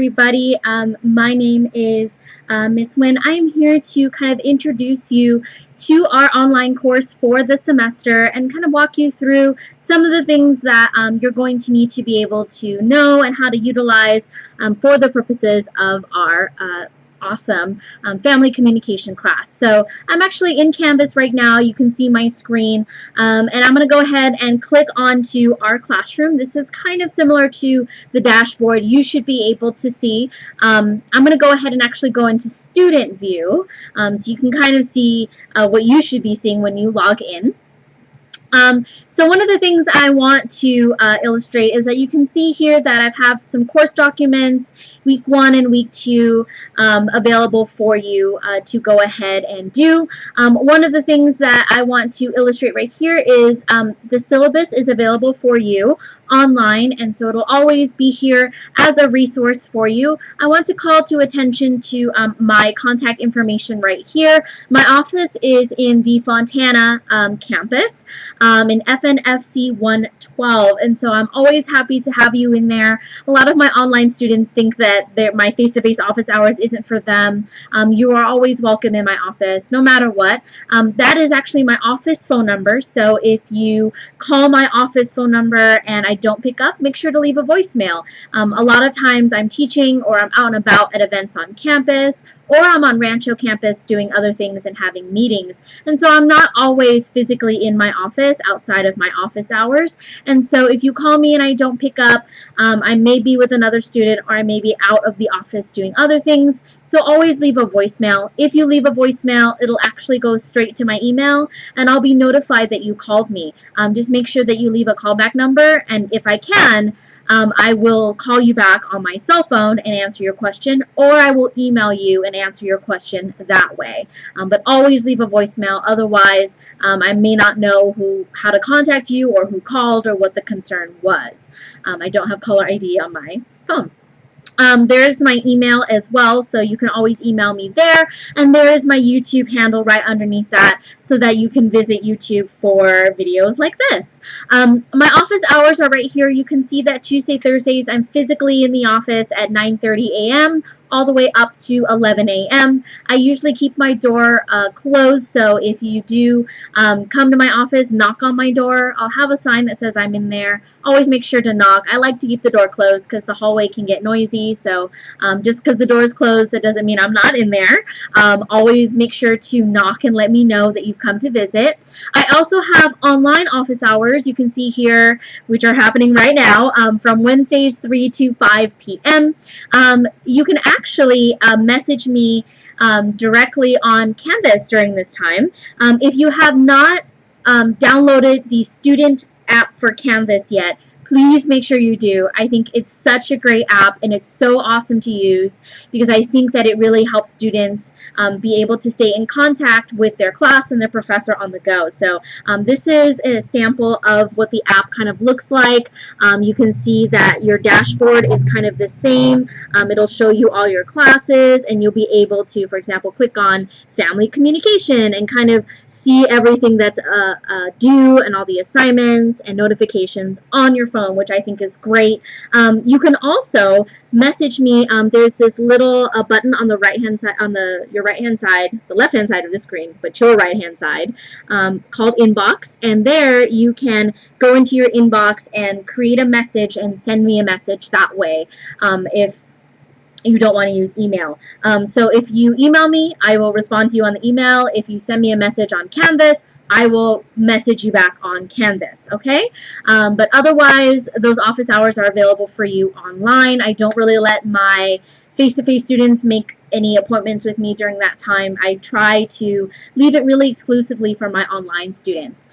Everybody. My name is Miss Wynn. I am here to kind of introduce you to our online course for the semester and kind of walk you through some of the things that you're going to need to be able to know and how to utilize for the purposes of our awesome family communication class. So I'm actually in Canvas right now. You can see my screen, and I'm going to go ahead and click onto our classroom. This is kind of similar to the dashboard you should be able to see. I'm going to go ahead and actually go into student view, so you can kind of see what you should be seeing when you log in. So one of the things I want to illustrate is that you can see here that I have some course documents, week 1 and week 2, available for you to go ahead and do. One of the things that I want to illustrate right here is the syllabus is available for you online, and so it'll always be here as a resource for you. I want to call to attention to my contact information right here. My office is in the Fontana campus in FNFC 112, and so I'm always happy to have you in there. A lot of my online students think that my face-to-face office hours isn't for them. You are always welcome in my office, no matter what. That is actually my office phone number, so if you call my office phone number and I don't pick up, make sure to leave a voicemail. A lot of times I'm teaching or I'm out and about at events on campus, or I'm on Rancho campus doing other things and having meetings. And so I'm not always physically in my office outside of my office hours. And so if you call me and I don't pick up, I may be with another student or I may be out of the office doing other things. So always leave a voicemail. If you leave a voicemail, it'll actually go straight to my email and I'll be notified that you called me. Just make sure that you leave a callback number, and if I can, I will call you back on my cell phone and answer your question, or I will email you and answer your question that way. But always leave a voicemail, otherwise I may not know how to contact you or who called or what the concern was. I don't have caller ID on my phone. There's my email as well, so you can always email me there, and there is my YouTube handle right underneath that so that you can visit YouTube for videos like this. My office hours are right here. You can see that Tuesday, Thursdays, I'm physically in the office at 9:30 a.m. all the way up to 11 a.m. I usually keep my door closed, so if you do come to my office, knock on my door, I'll have a sign that says I'm in there. Always make sure to knock. I like to keep the door closed because the hallway can get noisy, so just because the door is closed, that doesn't mean I'm not in there. Always make sure to knock and let me know that you've come to visit. I also have online office hours, you can see here, which are happening right now, from Wednesdays 3 to 5 p.m. You can actually message me directly on Canvas during this time. If you have not downloaded the student app for Canvas yet, please make sure you do. I think it's such a great app and it's so awesome to use because I think that it really helps students be able to stay in contact with their class and their professor on the go. So this is a sample of what the app kind of looks like. You can see that your dashboard is kind of the same. It'll show you all your classes, and you'll be able to, for example, click on family communication and kind of see everything that's due and all the assignments and notifications on your phone, which I think is great. You can also message me. There's this little button on the right-hand side, on your right-hand side, the left-hand side of the screen, but your right-hand side, called Inbox, and there you can go into your inbox and create a message and send me a message that way. If you don't want to use email. So if you email me, I will respond to you on the email. If you send me a message on Canvas, I will message you back on Canvas, okay? But otherwise, those office hours are available for you online. I don't really let my face-to-face students make any appointments with me during that time. I try to leave it really exclusively for my online students.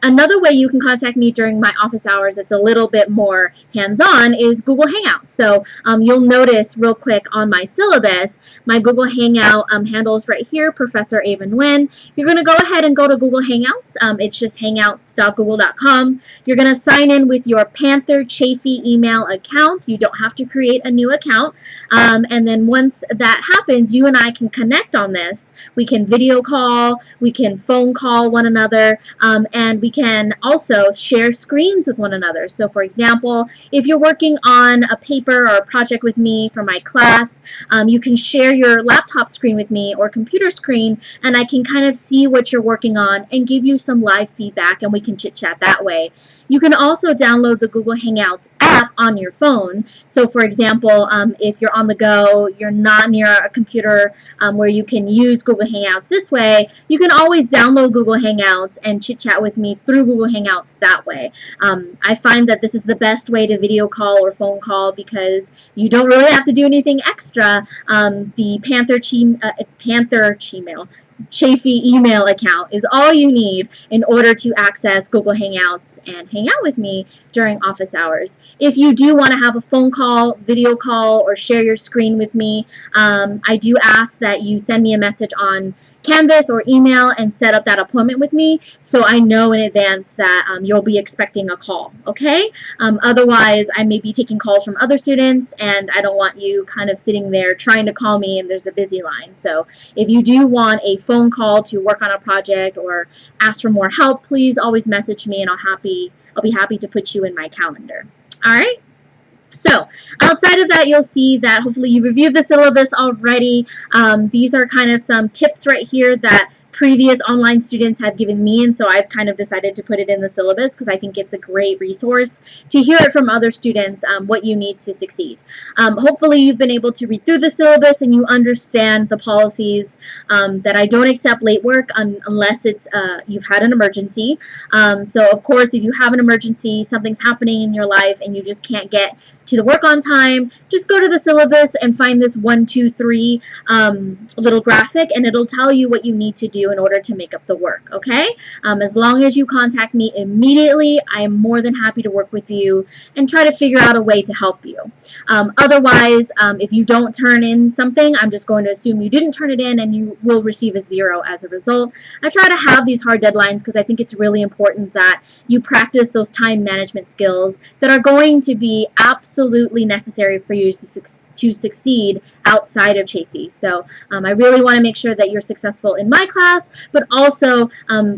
Another way you can contact me during my office hours that's a little bit more hands-on is Google Hangouts. So you'll notice real quick on my syllabus, my Google Hangout handles right here, Professor Avon Nguyen. You're going to go ahead and go to Google Hangouts. It's just hangouts.google.com. You're going to sign in with your Panther Chafee email account. You don't have to create a new account. And then once that happens, you and I can connect on this. We can video call, we can phone call one another, and we we can also share screens with one another. So for example, if you're working on a paper or a project with me for my class, you can share your laptop screen with me or computer screen, and I can kind of see what you're working on and give you some live feedback, and we can chit chat that way. You can also download the Google Hangouts app on your phone. So for example, if you're on the go, you're not near a computer where you can use Google Hangouts this way, you can always download Google Hangouts and chit chat with me through Google Hangouts that way. I find that this is the best way to video call or phone call because you don't really have to do anything extra. The Chafee email account is all you need in order to access Google Hangouts and hang out with me during office hours. If you do want to have a phone call, video call, or share your screen with me, I do ask that you send me a message on Canvas or email and set up that appointment with me so I know in advance that you'll be expecting a call, okay? Otherwise, I may be taking calls from other students and I don't want you kind of sitting there trying to call me and there's a busy line. So if you do want a phone call to work on a project or ask for more help, please always message me and I'll be happy to put you in my calendar. All right? So outside of that, you'll see that hopefully you reviewed the syllabus already. These are kind of some tips right here that previous online students have given me, and so I've kind of decided to put it in the syllabus because I think it's a great resource to hear it from other students what you need to succeed. Hopefully you've been able to read through the syllabus and you understand the policies that I don't accept late work unless it's you've had an emergency. So of course, if you have an emergency, something's happening in your life and you just can't get to the work on time, just go to the syllabus and find this 1, 2, 3 little graphic, and it'll tell you what you need to do in order to make up the work, okay? As long as you contact me immediately, I am more than happy to work with you and try to figure out a way to help you. Otherwise, if you don't turn in something, I'm just going to assume you didn't turn it in and you will receive a 0 as a result. I try to have these hard deadlines because I think it's really important that you practice those time management skills that are going to be absolutely necessary for you to succeed outside of Chafee. So I really want to make sure that you're successful in my class, but also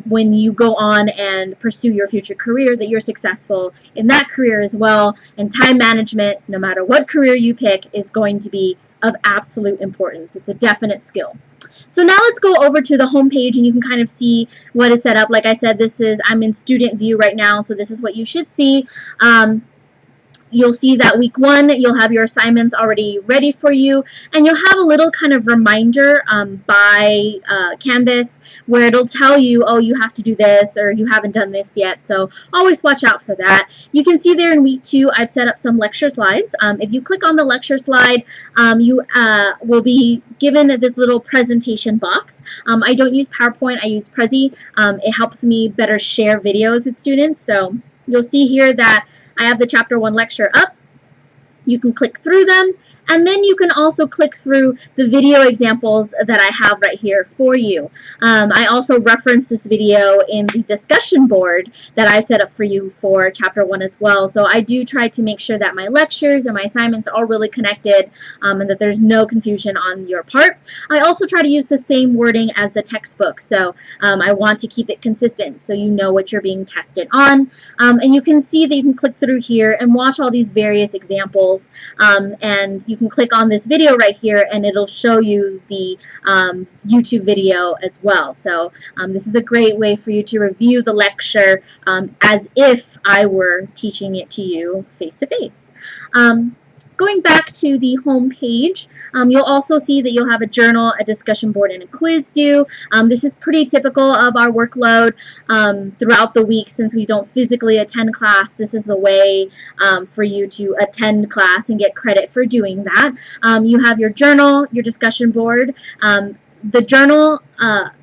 when you go on and pursue your future career, that you're successful in that career as well. And time management, no matter what career you pick, is going to be of absolute importance. It's a definite skill. So now let's go over to the home page and you can kind of see what is set up. Like I said, I'm in student view right now, so this is what you should see. You'll see that week 1, you'll have your assignments already ready for you, and you'll have a little kind of reminder by Canvas where it'll tell you, oh, you have to do this or you haven't done this yet, so always watch out for that. You can see there in week 2, I've set up some lecture slides. If you click on the lecture slide, you will be given this little presentation box. I don't use PowerPoint, I use Prezi. It helps me better share videos with students, so you'll see here that I have the Chapter 1 lecture up. You can click through them, and then you can also click through the video examples that I have right here for you. I also reference this video in the discussion board that I set up for you for Chapter 1 as well. So I do try to make sure that my lectures and my assignments are all really connected and that there's no confusion on your part. I also try to use the same wording as the textbook. So I want to keep it consistent so you know what you're being tested on. And you can see that you can click through here and watch all these various examples, and you can click on this video right here and it'll show you the YouTube video as well. So this is a great way for you to review the lecture as if I were teaching it to you face-to-face. Going back to the home page, you'll also see that you'll have a journal, a discussion board, and a quiz due. This is pretty typical of our workload throughout the week since we don't physically attend class. This is a way for you to attend class and get credit for doing that. You have your journal, your discussion board. The journal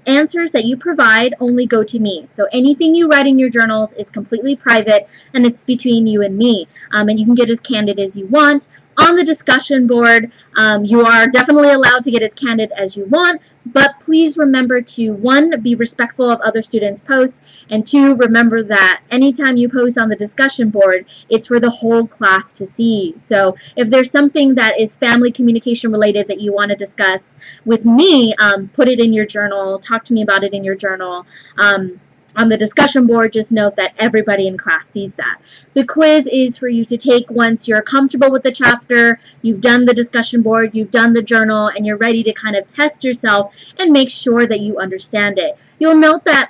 answers that you provide only go to me. So anything you write in your journals is completely private and it's between you and me. And you can get as candid as you want. On the discussion board, you are definitely allowed to get as candid as you want, but please remember to, 1, be respectful of other students' posts, and 2, remember that anytime you post on the discussion board, it's for the whole class to see. So if there's something that is family communication related that you want to discuss with me, put it in your journal, talk to me about it in your journal. on the discussion board, just note that everybody in class sees that. The quiz is for you to take once you're comfortable with the chapter, you've done the discussion board, you've done the journal, and you're ready to kind of test yourself and make sure that you understand it. You'll note that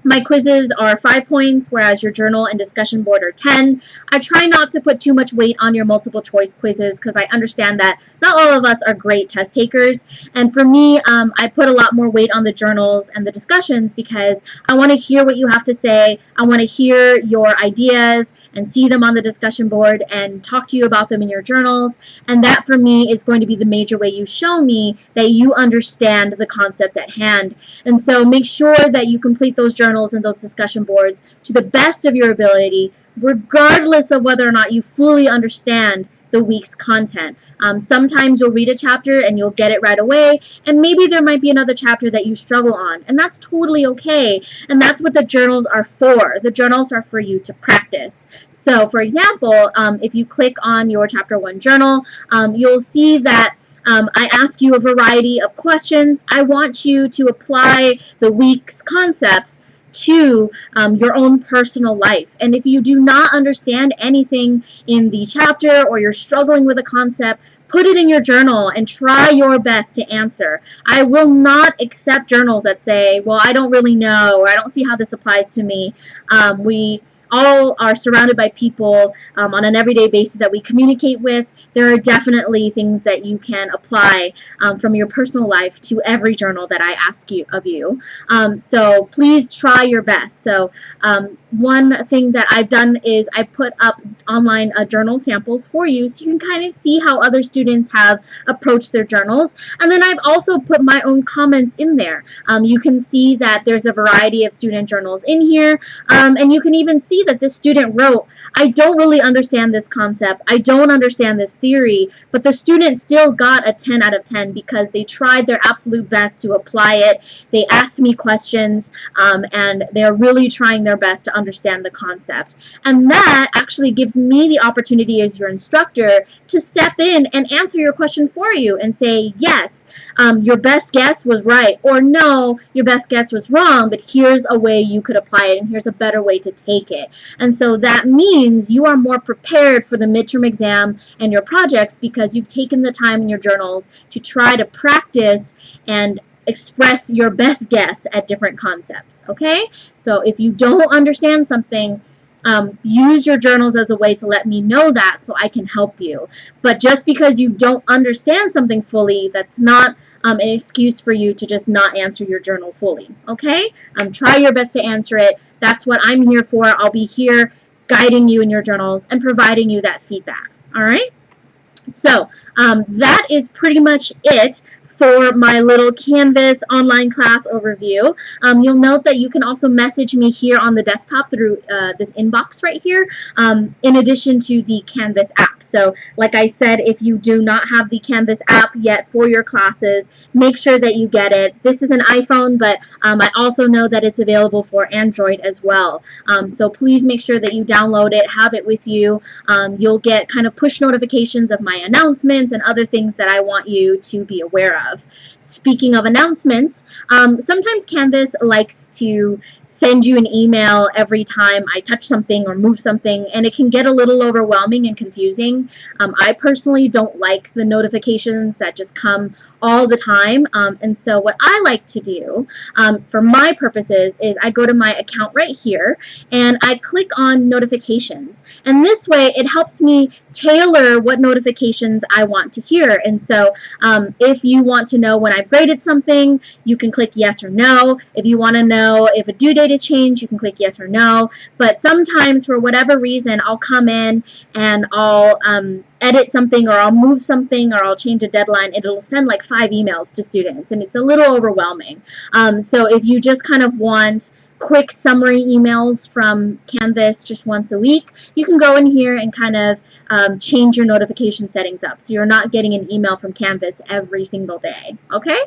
my quizzes are 5 points, whereas your journal and discussion board are 10. I try not to put too much weight on your multiple choice quizzes because I understand that not all of us are great test takers. And for me, I put a lot more weight on the journals and the discussions because I want to hear what you have to say. I want to hear your ideas and see them on the discussion board and talk to you about them in your journals. And that for me is going to be the major way you show me that you understand the concept at hand. And so make sure that you complete those journals and those discussion boards to the best of your ability, regardless of whether or not you fully understand the week's content. Sometimes you'll read a chapter and you'll get it right away, and maybe there might be another chapter that you struggle on, and that's totally okay. And that's what the journals are for. The journals are for you to practice. So, for example, if you click on your Chapter 1 journal, you'll see that I ask you a variety of questions. I want you to apply the week's concepts to your own personal life. And if you do not understand anything in the chapter or you're struggling with a concept, put it in your journal and try your best to answer. I will not accept journals that say, well, I don't really know, or I don't see how this applies to me. We all are surrounded by people on an everyday basis that we communicate with. There are definitely things that you can apply from your personal life to every journal that I ask you of you. So please try your best. So one thing that I've done is I put up online journal samples for you so you can kind of see how other students have approached their journals. And then I've also put my own comments in there. You can see that there's a variety of student journals in here, and you can even see that this student wrote, I don't really understand this concept, I don't understand this theory, but the student still got a 10 out of 10 because they tried their absolute best to apply it. They asked me questions, and they're really trying their best to understand the concept. And that actually gives me the opportunity as your instructor to step in and answer your question for you and say, yes, your best guess was right, or no, your best guess was wrong, but here's a way you could apply it, and here's a better way to take it. And so that means you are more prepared for the midterm exam and your projects because you've taken the time in your journals to try to practice and express your best guess at different concepts, okay? So if you don't understand something, use your journals as a way to let me know that so I can help you. But just because you don't understand something fully, that's not an excuse for you to just not answer your journal fully, okay? Try your best to answer it. That's what I'm here for. I'll be here guiding you in your journals and providing you that feedback, all right? So that is pretty much it for my little Canvas online class overview. You'll note that you can also message me here on the desktop through this inbox right here, in addition to the Canvas app. So like I said, if you do not have the Canvas app yet for your classes, make sure that you get it. This is an iPhone, but I also know that it's available for Android as well. So please make sure that you download it, have it with you. You'll get kind of push notifications of my announcements and other things that I want you to be aware of. Speaking of announcements, sometimes Canvas likes to send you an email every time I touch something or move something, and it can get a little overwhelming and confusing. I personally don't like the notifications that just come all the time, and so what I like to do for my purposes is I go to my account right here and I click on notifications, and this way it helps me tailor what notifications I want to hear. And so if you want to know when I've graded something, you can click yes or no. If you want to know if a due date is changed, you can click yes or no. But sometimes for whatever reason I'll come in and I'll edit something, or I'll move something, or I'll change a deadline. It'll send like 5 emails to students, and it's a little overwhelming. So if you just kind of want quick summary emails from Canvas just once a week, you can go in here and kind of change your notification settings up so you're not getting an email from Canvas every single day, okay?